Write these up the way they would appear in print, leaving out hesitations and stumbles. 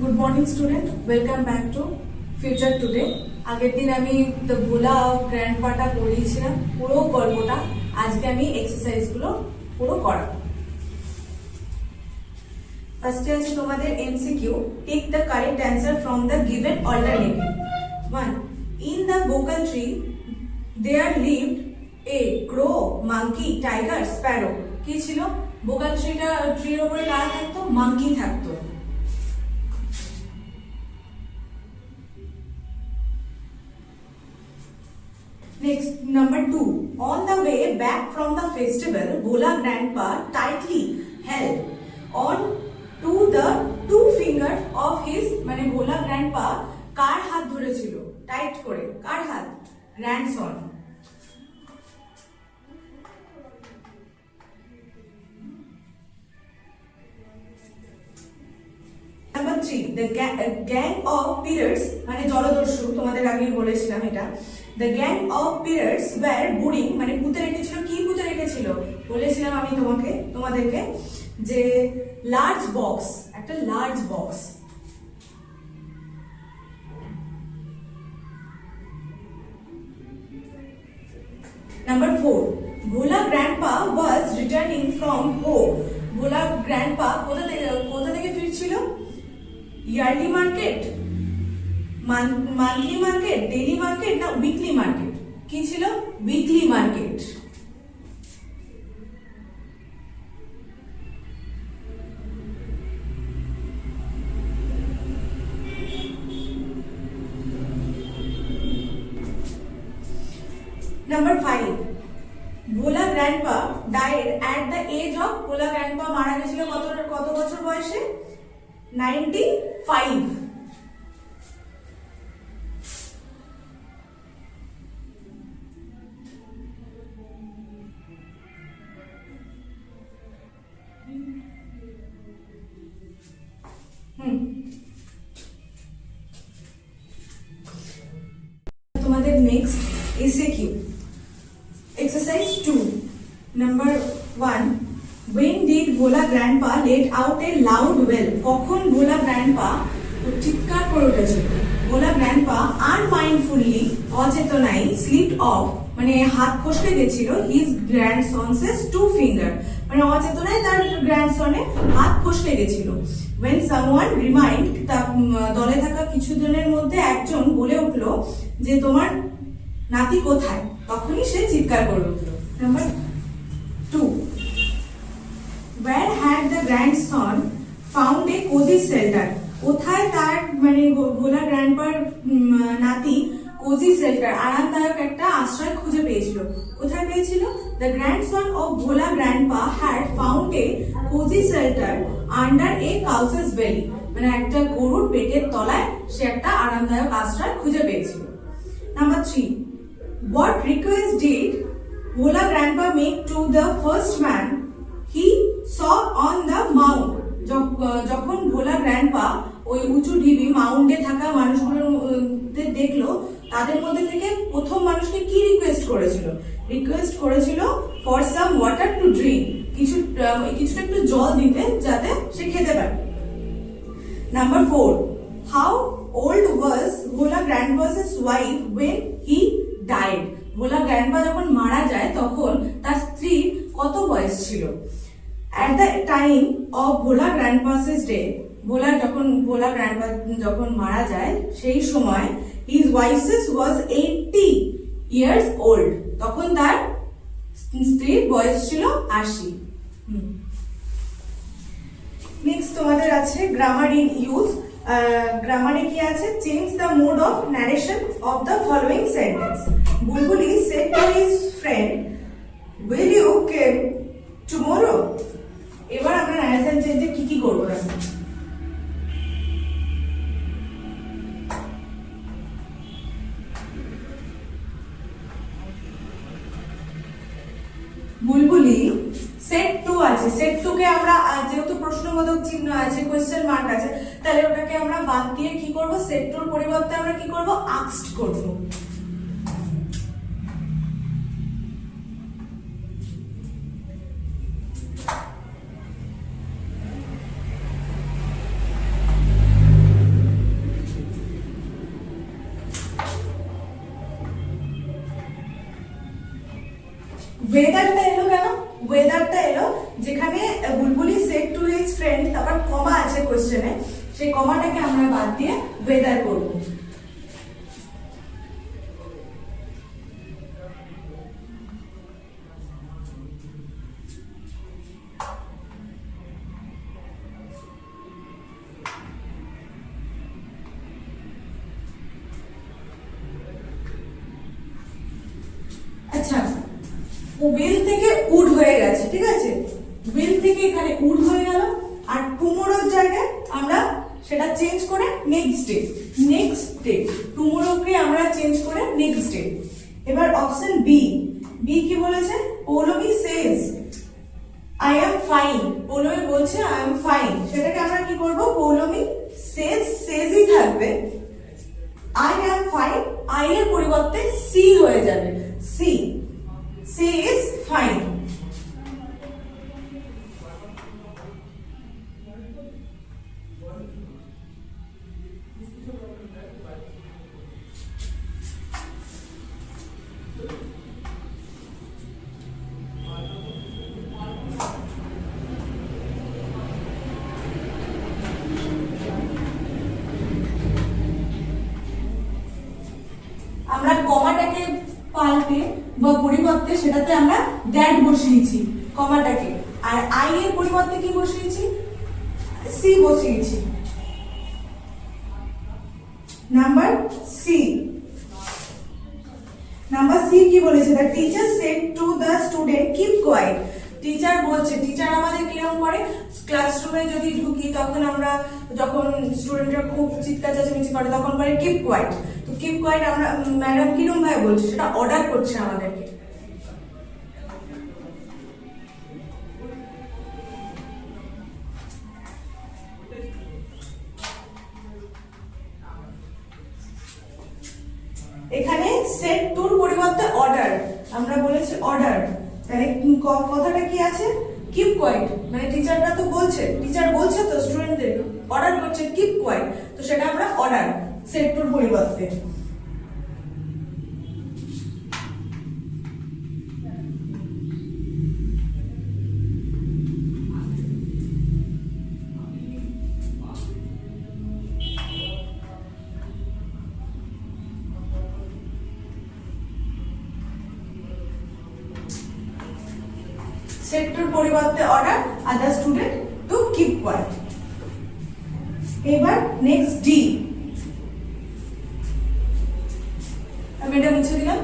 Good morning student, welcome back to Future Today. আগের দিন আমি দ্য ভোলা গ্র্যান্ডপাটা পড়িয়েছিলাম পুরো গল্পটা। আজকে আমি এক্সারসাইজ গুলো পুরো করাবো। ফার্স্টে আছে তোমাদের MCQ, take the correct answer from the given alternative. 1. In the vocal tree there lived a crow, monkey, tiger, sparrow. কি ছিল? ভোকাল ট্রির উপরে কারা থাকতো? মাঙ্কি থাকতো। Next, number 2. On the way back from the festival, Bhola grandpa tightly held on to the two fingers of his, মানে Bhola grandpa কার হাত ধরেছিল? টাইট করে। কার হাত? Grandson. Number 3. The gang of pirates, মানে জলদস্যু, তোমাদের আগে বলেছিলাম এটা। The gang of pirates were boarding, মানে পুঁতে রেখেছিল। কি পুঁতে রেখেছিল? বলেছিলাম আমি তোমাদেরকে যে লার্জ বক্স, একটা large box. Number 4. Bhola grandpa was returning from home. Bhola grandpa কোথা থেকে ফিরছিল? Yearly market, monthly market, daily market না উইকলি মার্কেট? কি ছিল? Weekly market. Number 5. Bhola grandpa died at the age of, Bhola grandpa মারা গেছিল কত বছর বয়সে? 95. তোমাদের next SAQ exercise 2. Number 1. When did Bhola grandpa let out a loud wail? কখন Bhola grandpa চিৎকার করে উঠেছিল? Bhola grandpa unmindfully, অচেতনায়, slipped off, মানে হাত ফসকে গেছিল, his grandson's two finger, মানে অচেতনায় তার গ্র্যান্ডসনের হাত ফসকে গেছিল। When someone remind, দলে থাকা কিছুজনের মধ্যে একজন বলে উঠলো যে তোমার নাতি কোথায়, তখনই সে চিৎকার করে উঠলো। Number 2. Where had the grandson found a cozy shelter? কোথায় তার মানে ভোলা গ্র্যান্ডপার নাতি কোজি শেল্টার, আরামদায়ক একটা আশ্রয় খুঁজে পেয়েছিল। কোথায় পেয়েছিল? The grandson of Bhola grandpa had found a cozy shelter under a cow's belly, মানে একটা গরুর পেটের তলায় সে একটা আরামদায়ক আশ্রয় খুঁজে পেয়েছিল। Number 3. What request did Bhola grandpa make to the first man he saw on the mound? যখন ভোলা গ্র্যান্ডপা ওই উঁচু ঢিবি মাউন্ডে থাকা মানুষগুলোর দেখলো, তাদের মধ্যে থেকে প্রথম মানুষকে কি রিকোয়েস্ট করেছিল? রিকোয়েস্ট করেছিল for some water to drink, কিছুটা একটু জল দিতে যাতে সে খেতে পারে। Number 4. How old was Bhola grandpa's wife when he died? Bhola grandpa যখন মারা যায় তখন তার স্ত্রীর কত বয়স ছিল? At the time of Bhola grandpa's death, Bhola grandpa যখন মারা যায় সেই সময় his wife was 80 years old, তখন তার স্ত্রীর বয়স ছিল 80। নেক্সট তোমাদের আছে গ্রামার ইন ইউজ। গ্রামারে কি আছে? Change the mode of narration of the following sentence. Bulbuli said to his friend, will you came tomorrow? এবার আমরা ন্যারেশন চেঞ্জে কি করবো? বুলবুলি সেট টু আছে, সেট টু কে আমরা যেহেতু প্রশ্নবোধক চিহ্ন আছে, কোয়েশ্চেন মার্ক আছে, তাহলে ওটাকে আমরা বাদ দিয়ে কি করব? সেট টুর পরিবর্তে আমরা কি করব? আস্কড করব। ওয়েদারটা এলো কেন? ওয়েদারটা এলো যেখানে বুলবুলি সেড টু হিজ ফ্রেন্ড, তারপর কমা আছে কোশ্চেনে, সেই কমাটাকে আমরা বাদ দিয়ে ওয়েদার করব। আচ্ছা, উইল থেকে উড হয়ে গেছে, ঠিক আছে, উইল থেকে এখানে উড হয়ে গেল, আর টুমোরোর জায়গায় আমরা সেটা চেঞ্জ করে নেক্সট ডে, নেক্সট ডে, টুমোরোকে আমরা চেঞ্জ করে নেক্সট ডে। এবার অপশন বি, বি কি বলেছে? Poulami says I am fine, Poulami বলছে আই এম ফাইন, সেটাকে আমরা কি করব? পৌলমি সেজ, সেজই থাকবে, আই এম ফাইন, আই এর পরিবর্তে সি হয়ে যাবে, সি, সি ইজ ফাইন। আমরা কমাটাকে পাল্টে বা পরিবর্তে সেটাতে আমরা দ্যাট বসিয়েছি কমাটাকে, আর আই এর পরিবর্তে কি বসিয়েছি? সি বসিয়েছি। নাম্বার সি, নাম্বার সি কি বলেছে? The teacher said to the student keep quiet. Teacher বলছে, টিচার আমাদের কিরকম করে? ক্লাসরুমে যদি ঢুকি তখন আমরা, যখন স্টুডেন্টরা খুব চিৎকার চেঁচামেচি করে তখন বলে কিপ কোয়াইট। তো কিপ কোয়াইট আমরা ম্যাডাম কিরকম ভাবে বলছে? সেটা অর্ডার করছে আমাদেরকে। এখানে সেট টুর পরিবর্তে অর্ডার, আমরা বলেছি অর্ডার, তাহলে কথাটা কি আছে? কিপ কোয়াইট, মানে টিচাররা তো বলছে, টিচার বলছে তো স্টুডেন্টদের অর্ডার করছে কিপ কোয়াইট, তো সেটা আমরা অর্ডার সেট টুর পরিবর্তে। সেট টুর পরিবর্তে order, other student to keep quiet. এবার নেক্সট ডি, আমি এটা মুছে দিলাম।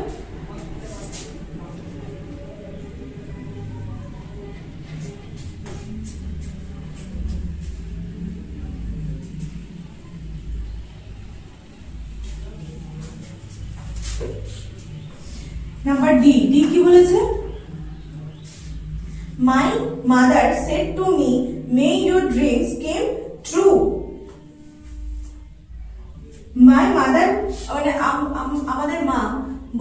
নাম্বার ডি, ডি কি বলেছে? My mother said to me, may your dreams came true. My mother, মানে আমাদের মা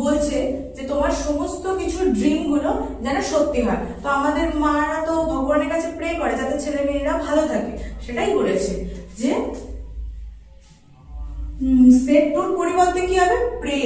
বলছে যে তোমার সমস্ত কিছু ড্রিম গুলো যেন সত্যি হয়। তো আমাদের মারা তো ভগবানের কাছে প্রে করে যাতে ছেলে মেয়েরা ভালো থাকে, সেটাই বলেছে যে সেট টুর পরিবর্তে কি হবে? প্রে।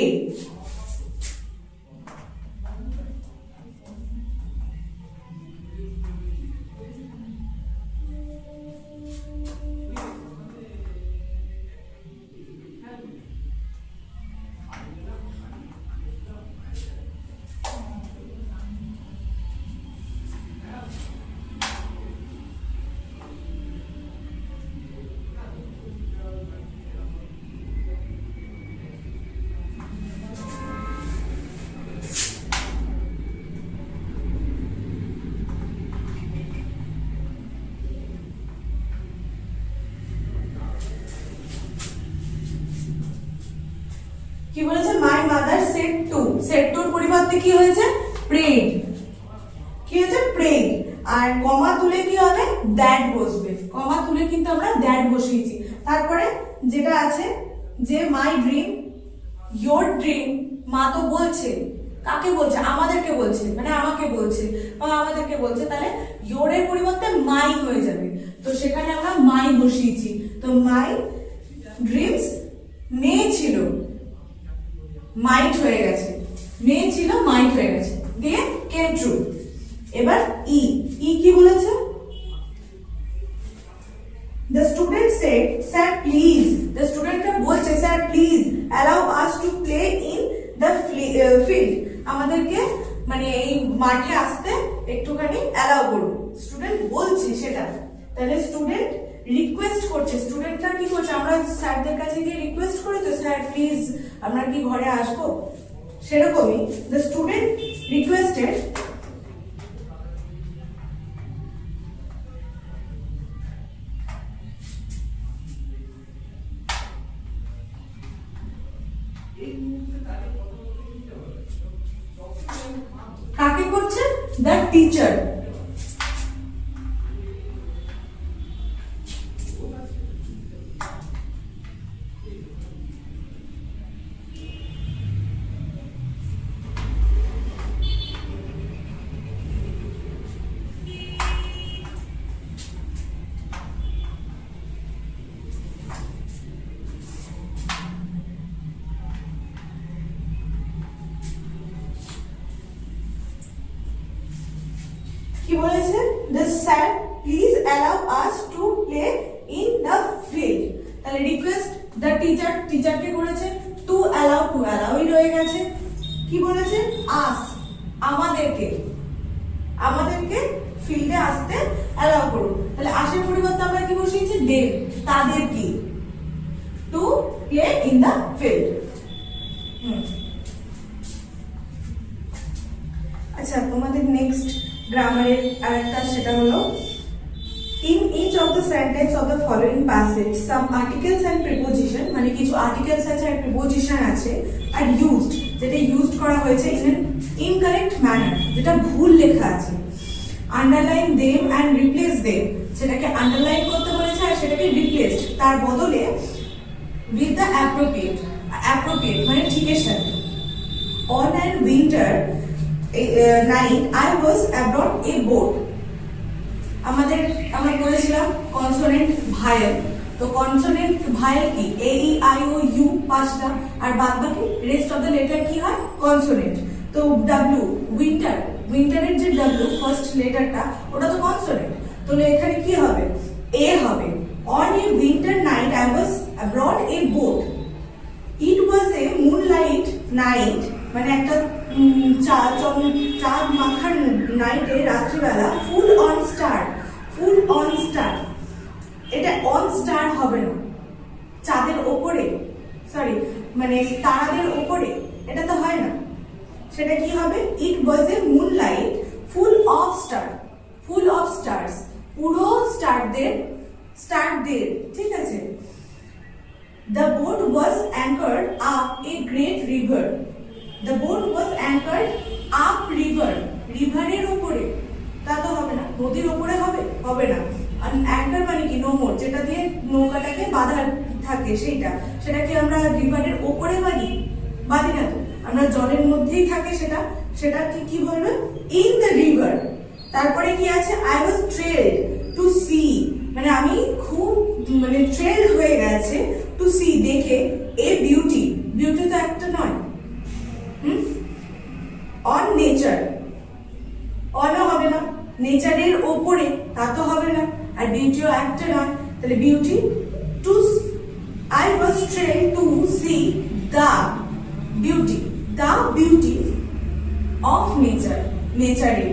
কি বলেছে? My mother said to, said টুর পরিবর্তে কি হয়েছে? প্রেড। কি হয়েছে? প্রেড। আর কমা তুলে কি হবে? দ্যাট বসবে, কমা তুলে কিন্তু আমরা দ্যাট বসিয়েছি। তারপরে যেটা আছে যে মাই ড্রিম, ইয়োর ড্রিম, মা তো বলছে, কাকে বলছে? আমাদেরকে বলছে, মানে আমাকে বলছে বা আমাদেরকে বলছে, তাহলে ইয়োর এর পরিবর্তে মাই হয়ে যাবে, তো সেখানে আমরা মাই বসিয়েছি। তো মাই ড্রিমস, মে ছিল মাইট হয়ে গেছে, মে ছিল মাইট হয়ে গেছে, দিয়ে came true. এবার ই কি বলেছে? The student said, sir please, the student বলছে sir please allow us to play in the field. আমাদেরকে মানে এই মাঠে আসতে একটুখানি অ্যালাউ করুন। স্টুডেন্ট বলছে সেটা, তাহলে স্টুডেন্ট রিকোয়েস্ট করছে। স্টুডেন্টরা কি করছে? আমরা স্যারদের কাছে গিয়ে রিকোয়েস্ট করি তো, স্যার প্লিজ আমরা কি ঘরে আসবো, সেরকমই দ্য স্টুডেন্ট রিকোয়েস্টেড কাকে করছে? The teacher. কি বলেছে? the sir please allow us to play in the field। তাহলে রিকোয়েস্ট the teacher, টিচারকে করেছে to allow ই রয়ে গেছে। কি বলেছে? us, আমাদেরকে ফিল্ডে আসতে অ্যালাউ করুন। তাহলে আসের পরিবর্তে আমরা কি বসিয়েছি? them, তাদেরকে to play in the field। আচ্ছা, তোমাদের নেক্সট গ্রামারের আরেকটা সেটা হলো in each of the sentence of the following passage some articles and preposition, মানে কিছু আর্টিকেলস আছে আর প্রিপোজিশন আছে আর used, যেটা ইউজড করা হয়েছে in an incorrect manner, যেটা ভুল লেখা আছে। underline them and replace them, সেটাকে আন্ডারলাইন করতে বলেছে আর সেটাকে রিপ্লেসড তার বদলে with the appropriate মানে ঠিকের সাথে। on an winter night I was abroad a boat, আমরা করেছিলাম কনসোনেন্ট ভায়েল। তো কনসোনেন্ট ভায়েল কি? এ ই আই ও ইউ পাঁচটা, আর বাদ বাকি রেস্ট অফ দ্য লেটার কি হয়? কনসোনেন্ট। তো ডাব্লিউ, উইন্টারের যে ডাব্লিউ ফার্স্ট লেটারটা ওটা তো কনসোনেন্ট, তো এখানে কি হবে? এ হবে। On a winter night I was abroad a boat. It was A moonlight night, মানে একটা চাঁদ মাখার নাইটে, রাত্রিবেলা। ফুল অন স্টার, এটা অন স্টার হবে না, চাঁদের ওপরে, সরি মানে তারাদের ওপরে, এটা তো হয় না। সেটা কি হবে? ইট ওয়াজ এ মুনলাইট ফুল অফ স্টার্স, পুরো স্টারদের, ঠিক আছে। The boat was anchored up a great river. The boat was anchored up river, রিভারের উপরে, তা তো হবে না। নদীর উপরে হবে না। অ্যাঙ্কার মানে কি? নোঙর, যেটা দিয়ে নৌকাটাকে বাঁধা থাকে সেটাকে আমরা রিভারের উপরে বাঁধি না তো, আমরা জলের মধ্যেই থাকে সেটা কি বলবে? In the river. তারপরে কি আছে? I was thrilled to C, মানে আমি খুব মানে ট্রেলড হয়ে গেছে, টু সি দেখে, এ বিউটি তো একটা নয়। অন নেচার, অনও হবে না, নেচারের ওপরে, তা তো হবে না, আর বিউটিও একটা নয়, তাহলে beauty two, I was thrilled to see the beauty of nature, নেচারের